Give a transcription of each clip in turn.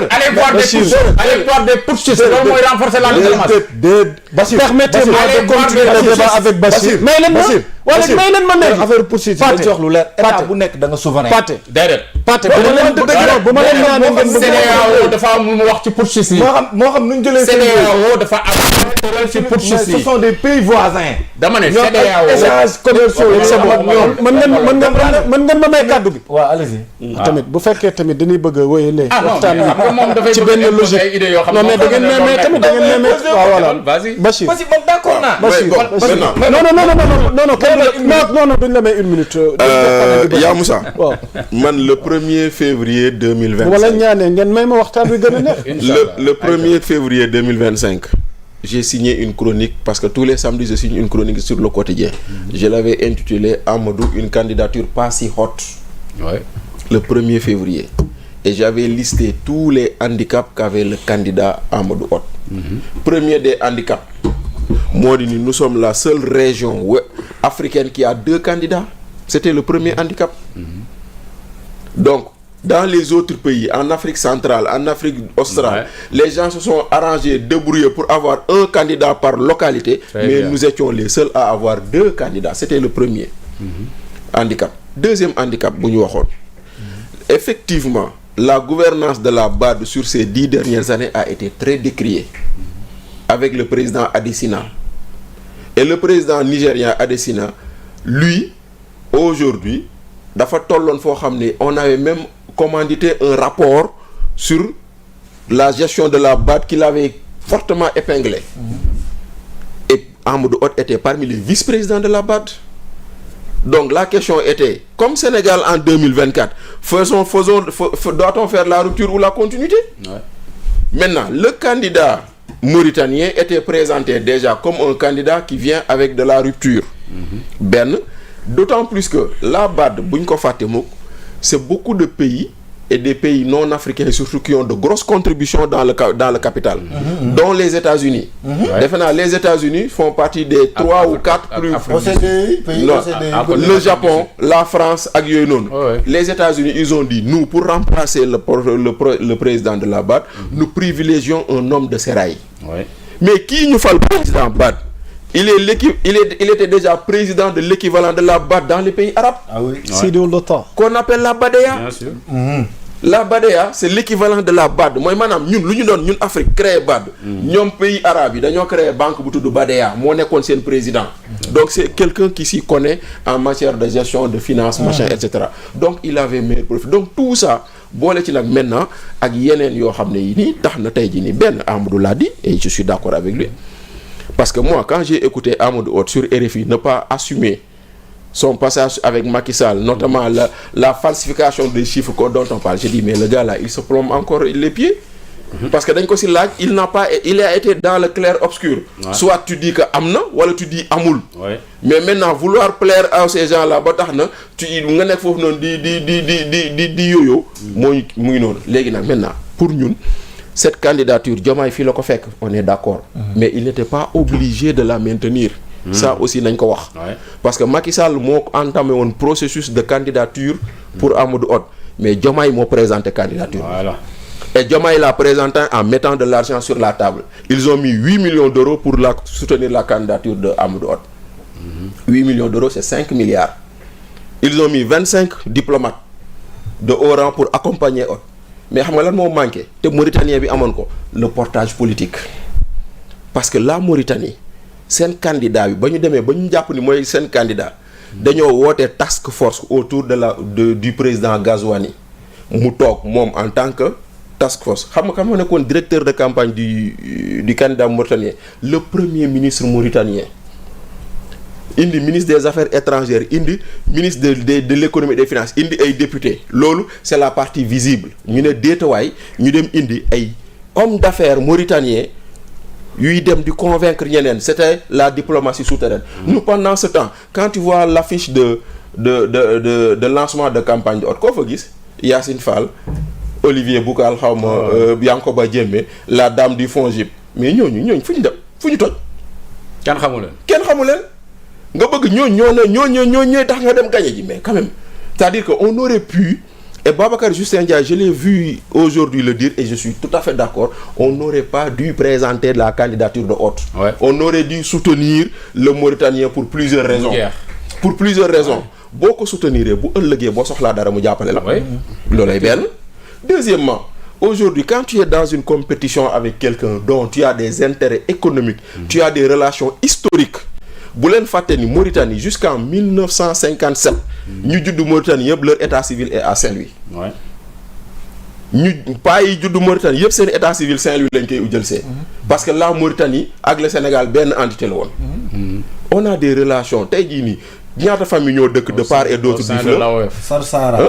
allez voir des putschistes. Loolu mooy renforcer la diplomatie. Permettez-moi de continuer le débat avec Bachir. may leen ma nekk affaire putschiste dañ ci wax lu leer état bu nekk da nga souverain. Pathé bu ma leen ñaanee ngeen bëgg CEDEAO dafa am lu mu wax ci putschistes yi. moo xam nu ñu jëlee CEDEAO dafa am ci putschistes yi. ce sont des pays voisins. dama ne CEDEAO échanges commerciaux yi sa bopp ñoom mën ngeen ma may kàddu gi. waaw allez-y. tamit bu fekkee tamit dañuy bëgg a wéyalee waxtaan wi ci benn logique non mais da ngeen mais tamit da ngeen waaw voilà Bachir man d'accord naa. non duñ la may une minute. yaa Moussa. waaw man le 1er février 2025. wala ñaanee ngeen may ma waxtaan wi gën a neex. le 1er février 2025. j'ai signé une chronique parce que tous les samedis je signe une chronique sur le quotidien. Je l'avais intitulé Amadou, une candidature pas si haute. Ouais. Le 1er février. Et j'avais listé tous les handicaps qu'avait le candidat Amadou Hott. Premier des handicaps, moi, nous sommes la seule région africaine qui a 2 candidats. C'était le premier handicap. Donc, dans les autres pays, en Afrique centrale, en Afrique australe, les gens se sont arrangés, débrouillés pour avoir un candidat par localité, mais nous étions les seuls à avoir 2 candidats. C'était le premier handicap. Deuxième handicap, effectivement, la gouvernance de la BAD sur ces 10 dernières années a été très décriée avec le président Adesina. Et le président nigérien Adesina, lui, aujourd'hui, on avait même commandité un rapport sur la gestion de la BAD qu'il avait fortement épinglé. Et Amadou Hott était parmi les vice-présidents de la BAD. Donc la question était, comme Sénégal en 2024, doit-on faire la rupture ou la continuité? Maintenant, le candidat mauritanien était présenté déjà comme un candidat qui vient avec de la rupture. D'autant plus que la BAD, c'est beaucoup de pays et des pays non africains surtout qui ont de grosses contributions dans le capital, dont les États-Unis. Les États-Unis font partie des 3 ou 4 plus... Le Japon, la France, les États-Unis, ils ont dit, nous, pour remplacer le président de la BAD, nous privilégions un homme de sérail. Mais qui nous fait le président BAD? Il était déjà président de l'équivalent de la BAD dans les pays arabes. Qu'on appelle la BADEA. Bien sûr. La BADEA, c'est l'équivalent de la BAD. Moi, madame, nous, Afrique, créé BAD. Nous, pays arabes, nous avons créé banque de BADEA. Moi, on est président. Donc, c'est quelqu'un qui s'y connaît en matière de gestion, de finances, machin, etc. Donc, il avait meilleur profit. Donc, tout ça, maintenant, avec Yenen Yohamne, Amadou l'a dit, et je suis d'accord avec lui. Parce que moi, quand j'ai écouté Amadou Hott sur RFI, ne pas assumer son passage avec Macky Sall, notamment la falsification des chiffres dont on parle, j'ai dit, mais le gars là, il se plombe encore les pieds. Parce que il a été dans le clair-obscur. Soit tu dis que Amna, ou tu dis Amoul. Mais maintenant, vouloir plaire à ces gens-là, maintenant, pour nous, cette candidature, on est d'accord. Mais il n'était pas obligé de la maintenir. Ça aussi, parce que Macky Sall a entamé un processus de candidature pour Amadou Hott. Mais Diomaye m'a présenté candidature. Et Diomaye l'a présenté en mettant de l'argent sur la table. Ils ont mis 8 millions d'euros pour soutenir la candidature de Amadou Hott. 8 millions d'euros, c'est 5 milliards. Ils ont mis 25 diplomates de haut rang pour accompagner Hott. Mais ce qui manqué, c'est Mauritanie le portage politique. Parce que la Mauritanie, c'est un candidat, c'est un candidat. Nous avons une task force autour du président Gazouani. Moutok, en tant que task force. Comment on est directeur de campagne du candidat mauritanien, le premier ministre mauritanien. Indi ministre des Affaires étrangères, indi ministre de l'économie et des finances, indi ay député. Lolo, c'est la partie visible. Nous ne détoy, nous dem indi ay hommes d'affaires mauritaniens, ils dem de convaincre yenen. C'était la diplomatie souterraine. Nous pendant ce temps, quand tu vois l'affiche de lancement de campagne de Hott, Yassine Fall, Olivier Boukal, Biancoba Djemé, la dame du FONGIP. Mais nous fuñu toj. Ken xamoulen. Mais quand même, c'est-à-dire qu'on aurait pu Et Babacar Justin Ndiaye, je l'ai vu aujourd'hui le dire et je suis tout à fait d'accord, on n'aurait pas dû présenter la candidature de Hott. Ouais. On aurait dû soutenir le Mauritanien pour plusieurs raisons. Pour plusieurs raisons. Boo ko soutenir bu ëllëgee boo soxlaa dara mu jàppale la. Loolay benn. Deuxièmement, aujourd'hui, quand tu es dans une compétition avec quelqu'un dont tu as des intérêts économiques, tu as des relations historiques, bu leen fàtte ni Mauritanie jusqu'en 1957 ñu juddu Mauritanie yëpp leur état civil est à Saint-Louis. ñu pas yi juddu Mauritanie yëpp seen état civil Saint-Louis lañ koy jël see. Parce que la Mauritanie ak le Sénégal benn entité la woon. On a des relations tey jii nii ñaata famille ñoo dëkk de part et d'autre. Sarsara.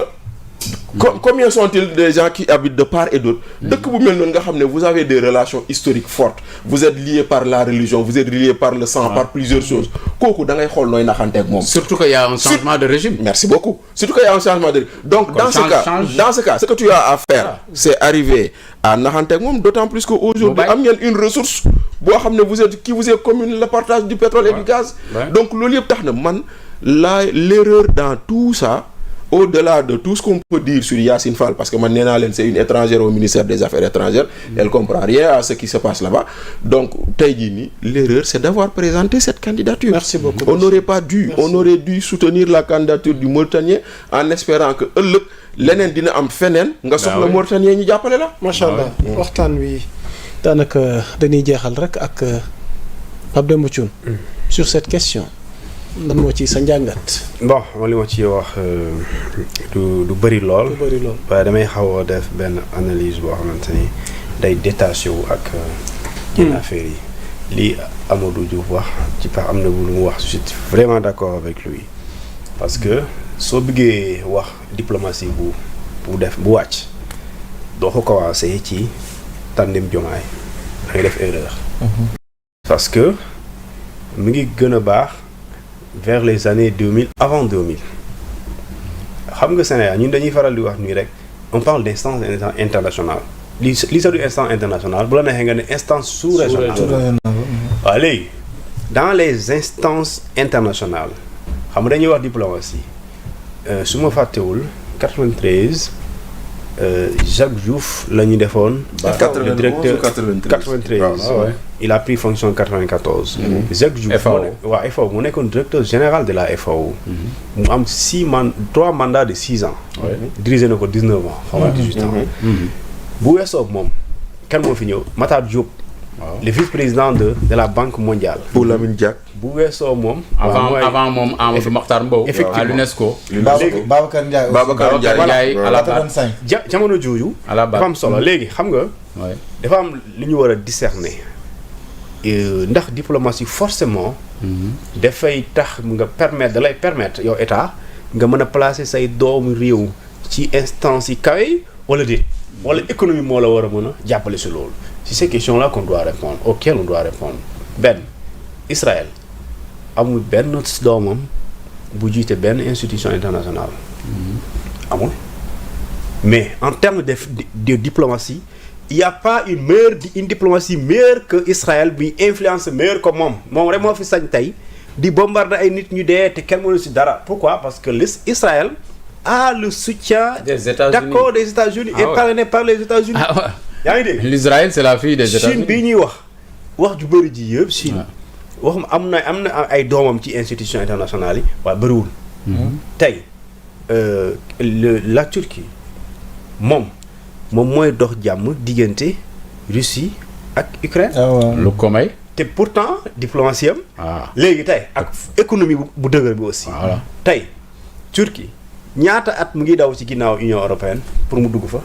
Combien sont-ils des gens qui habitent de part et d'autre. dëkk bu mel noonu nga xam ne vous avez des relations historiques fortes vous êtes liés par la religion vous êtes liés par le sang par plusieurs choses kooku da ngay xool nooy naxanteeg moom. Surtout qu'il y a un changement de régime. Merci beaucoup. Surtout qu'il y a un changement de régime. Donc dans ce cas ce que tu as à faire c'est arriver à naxanteeg moom d'autant plus que aujourd'hui am ngeen une ressource boo xam ne vous êtes commune le partage du pétrole et du gaz. Donc loolu yëpp tax na man l'erreur dans tout ça. Au-delà de tout ce qu'on peut dire sur Yacine Fall, parce que maintenant c'est une étrangère au ministère des Affaires étrangères, elle comprend rien à ce qui se passe là-bas. Donc, l'erreur, c'est d'avoir présenté cette candidature. Merci beaucoup. On aurait dû soutenir la candidature du Mauritanien en espérant que leneen dina am feneen nga soxla Mauritanien ñu jàppale la. Macha Allah waxtaan wi daanaka dañuy jeexal rek ak Pape Demba Thioune sur cette question. lan moo ci sa njàngat. bon li ma ci wax du bëri lool. waaye damay xaw a def benn analyse boo xamante ni day détaché wu ak yenn affaires yi. lii Amadou Diouf wax ci par am na lu mu wax je suis vraiment d'accord avec lui parce que soo bëggee wax diplomatie bu wàcc doo ko commencé ci tandem Diomaye da ngay def erreur. parce que mu ngi gën a baax. vers les années 2000 avant 2000 xam nga Sénégal ñun dañuy faral di wax nii rek on parle d'instance internationale li sa du instance internationale bu la neexee nga ne instance sous-régionale waaw léegi dans les instances internationales xam nga dañuy wax diplomatie su ma fàttewul 93 Jacques Diouf la ñu defoon. le directeur 93 il a pris fonction 94. Jacques Diouf FAO mu nekkoon directeur général de la FAO. mu am 3 mandats de 6 ans. dirigé na ko 19 ans. xaw ma 18 ans. bu weesoo moom kan moo fi ñëw Matar Diop. le vice-président de la Banque mondiale. pour Lamine Diack. bu weesoo moom. avant moom Amadou Mokhtar Mbow. effectivement à l'UNESCO. léegi Babacar Ndiaye à la BAD. jamono jooju. dafa am solo léegi xam nga. dafa am li ñu war a discerner. ndax diplomatie forcément. dafay tax nga da lay permettre yow état nga mën a placer say doomu réew ci instance yi kawe wala déet. wala économie moo la war a mën a jàppale si loolu. c'est ces questions-là qu'on doit répondre auxquelles on doit répondre. benn Israël amul benn doomam bu jiite benn institution internationale. amul mais en termes de diplomatie il y a pas une diplomatie meilleure que Israël bi influence meilleure que moom rek moo fi sañ tey di bombarder ay nit ñu dee te kenn mënu si dara. pourquoi parce que Israël a le soutien des États-Unis et parrainé par les États-Unis. yaa ngi dégg l'Israël c'est la fille des États-Unis. Chine bii ñuy wax ju bëri ji yëpp Chine. waxum am na ay doomam ci institution internationale yi waaye bëriwul. tey la Turquie moom mooy dox jàmm diggante Russie ak Ukraine. lu ko may. te pourtant diplomatie am. léegi tey ak économie bu dëgër bi aussi. tey Turquie ñaata at mu ngi daw ci ginnaaw Union européenne pour mu dugg fa.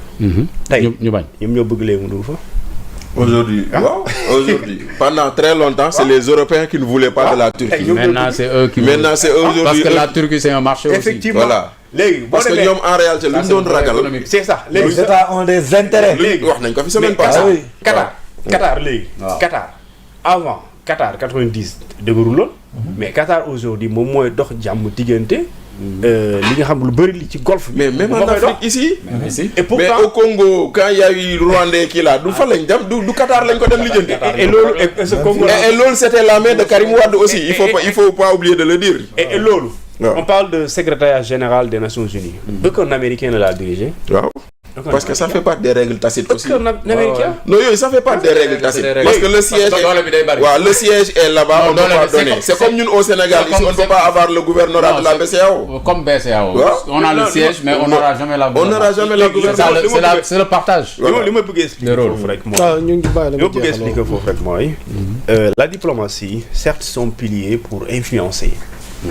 tey ñu bañ ñoom ñoo bëgg léegi mu dugg fa. Aujourd'hui, pendant très longtemps, c'est les Européens qui ne voulaient pas de la Turquie. Maintenant, c'est eux qui veulent. Maintenant, c'est aujourd'hui. Parce que la Turquie, c'est un marché effectivement. aussi. Voilà. Parce que ñoom en réalité lu ñu doon ragal. C'est ça. Les États ont des intérêts. léegi wax nañ ko fi semaine passée. Qatar léegi. Qatar avant Qatar 90 dëgërul lool. mais Qatar aujourd'hui moom mooy dox jàmm diggante. li nga xam lu bëri li ci golfe bi. mais même en Afrique ici. et pourtant mais au Congo quand il y a eu Rwandais kii là du fa lañ dem du Qatar lañ ko dem lijjanti. et loolu ce Congo et loolu c'était la main de Karim Wade aussi il faut pas oublier de le dire. et loolu On parle de secrétariat général des Nations Unies. Aucun Américain ne l'a dirigé. Waaw. Parce que ça fait partie des règles tacites aussi. Aucun Américain. Non, ça fait partie des règles tacites. Parce que le siège le siège est là-bas, on ne peut pas donner. C'est comme nous au Sénégal, ici on ne peut pas avoir le gouvernorat de la BCEAO. Comme BCEAO. On a le siège, mais on n'aura jamais la gouvernement. On n'aura jamais la gouvernement. C'est le partage. li ma bëgg expliquer foofu rek mooy la diplomatie certes son pilier pour influencer.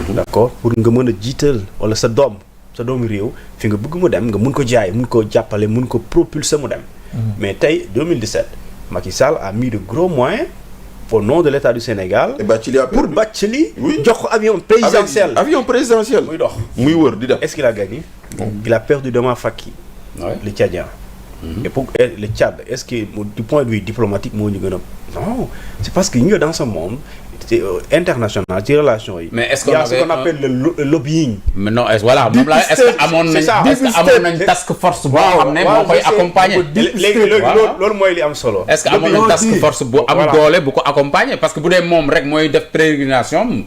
D'accord, pour nga mën a jiital wala sa doomu réew fi nga bëgg mu dem nga mun ko jaay mun ko jàppale mun ko propulser mu dem. Mais tey 2017 Macky Sall a mis de gros moyens au nom de l'État du Sénégal. Pour Bathily jox ko avion présidentiel. muy dox muy wër di dem. Est-ce qu'il a gagné? Il a perdu Dema Faky, le Tchadien. Et pour le Tchad, est-ce que du point de vue diplomatique moo ñu gën a non, c'est parce que ñu dans ce monde international ci relation yi. Mais est-ce qu'il y a ce qu'on appelle le lobbying. Mais non, voilà moom la est-ce que amoon nañ task force boo xam ne moo koy accompagner. léegi loolu mooy li am solo. Est-ce que amoon nañ task force bu am doole bu ko accompagner parce que bu dee moom rek mooy def pérégrination.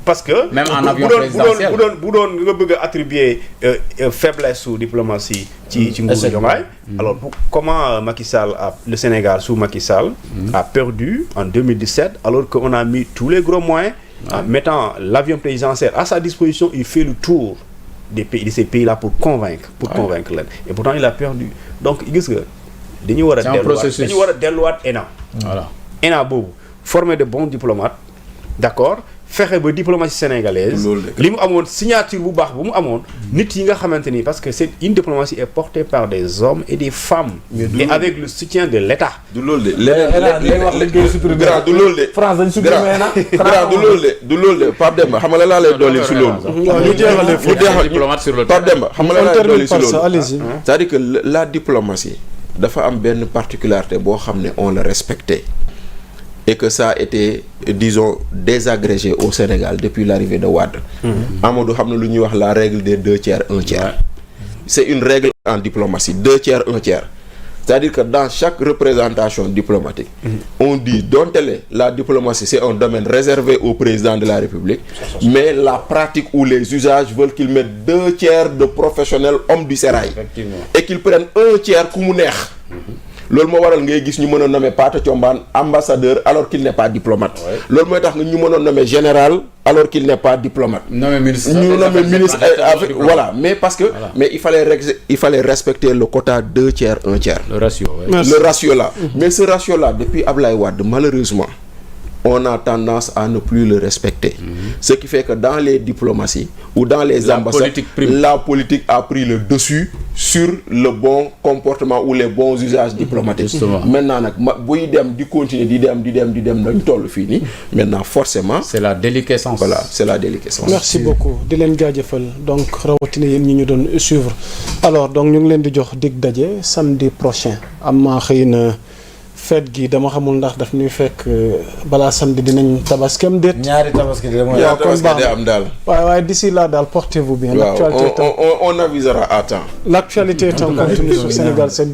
Parce que même en avion présidentiel bu doon nga bëgg a attribuer faiblesse sous diplomatie ci nguuru Diomaye. Alors comment Macky Sall le Sénégal sous Macky Sall a perdu en 2017 alors qu'on a mis tous les gros moyens en mettant l'avion présidentiel à sa disposition. Il fait le tour de ces pays-là pour convaincre leen et pourtant il a perdu. Donc gis nga dañu war a delluwaat ENA. Voilà ENA boobu former de bons diplomates, d'accord. Fexe ba diplomatie sénégalaise li mu amoon signature bu baax bu mu amoon nit yi nga xamante ni parce que c'est une diplomatie est portée par des hommes et des femmes et avec le soutien de l'État. Du loolu de France dañ supprimer na du loolu de Pape Demba xam nga la laa lay dolli si loolu Pape Demba xam nga la lay dolli si loolu c'est-à-dire que la diplomatie dafa am benn particularité boo xam ne on le respectait et que ça a été disons désagrégé au Sénégal depuis l'arrivée de Wade. Amadou xam na lu ñuy wax la règle des 2 tiers 1 tiers. C'est une règle en diplomatie 2 tiers 1 tiers. C'est-à-dire que dans chaque représentation diplomatique, on dit la diplomatie c'est un domaine réservé au président de la République, mais la pratique ou les usages veulent qu'ils mettent 2 tiers de professionnels hommes du sérail et qu'ils prennent 1 tiers ku mu neex. Loolu moo waral ngay gis ñu mën a nommer Pata Thiombane ambassadeur alors qu'il n'est pas diplomate. Loolu mooy tax nga ñu mën a nommer général alors qu'il n'est pas diplomate. Ñu nommer ministre voilà, mais parce que mais il fallait respecter le quota 2 tiers 1 tiers. Le ratio. Le ratio là. Mais ce ratio là depuis Ablaye Wade malheureusement on a tendance à ne plus le respecter. Ce qui fait que dans les diplomaties ou dans les ambassades, la politique a pris le dessus sur le bon comportement ou les bons usages diplomatiques. Maintenant nag buy dem di continuer di dem dañ toll fii nii maintenant forcément. C'est la déliquescence. Voilà, c'est la déliquescence. Merci beaucoup di leen jaajëfal donc rawatina yéen ñi ñu doon suivre alors donc ñu ngi leen di jox dig daje samedi prochain am maa xëy na. Fête gi dama xamul ndax daf ñuy fekk balaa samedi dinañ tabaskem déet. ñaari tabaski de mooy am daal. waaye d'ici là daal portez-vous bien. L'actualité on avisera à temps. L'actualité est en continu sur Sénégal 7.